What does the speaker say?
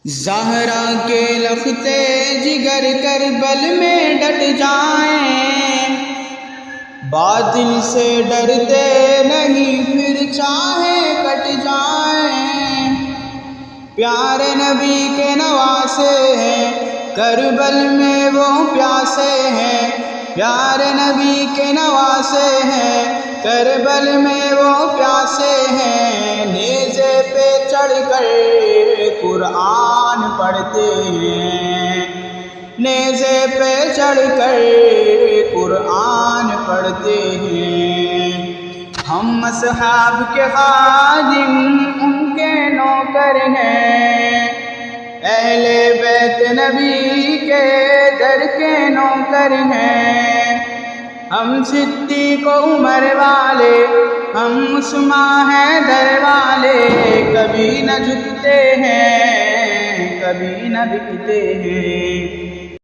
زہرا کے لختے جگر کربل میں ڈٹ جائیں، باطل سے ڈرتے نہیں پھر چاہے کٹ جائیں۔ پیارے نبی کے نواسے ہیں، کربل میں وہ پیاسے ہیں۔ پیارے نبی کے نواسے ہیں، کربل میں وہ پیاسے ہیں۔ نیزے پہ چڑھ کر قرآن پڑھتے ہیں، نیزے پہ چڑھ کر قرآن پڑھتے ہیں۔ ہم اصحاب کے خادم ان کے نوکر ہیں، اہل بیت نبی کے در کے نوکر ہیں۔ ہم صدیق و عمر والے، ہم عثمان حیدر والے، کبھی نہ جھکتے ہیں کبھی نہ بکتے ہیں۔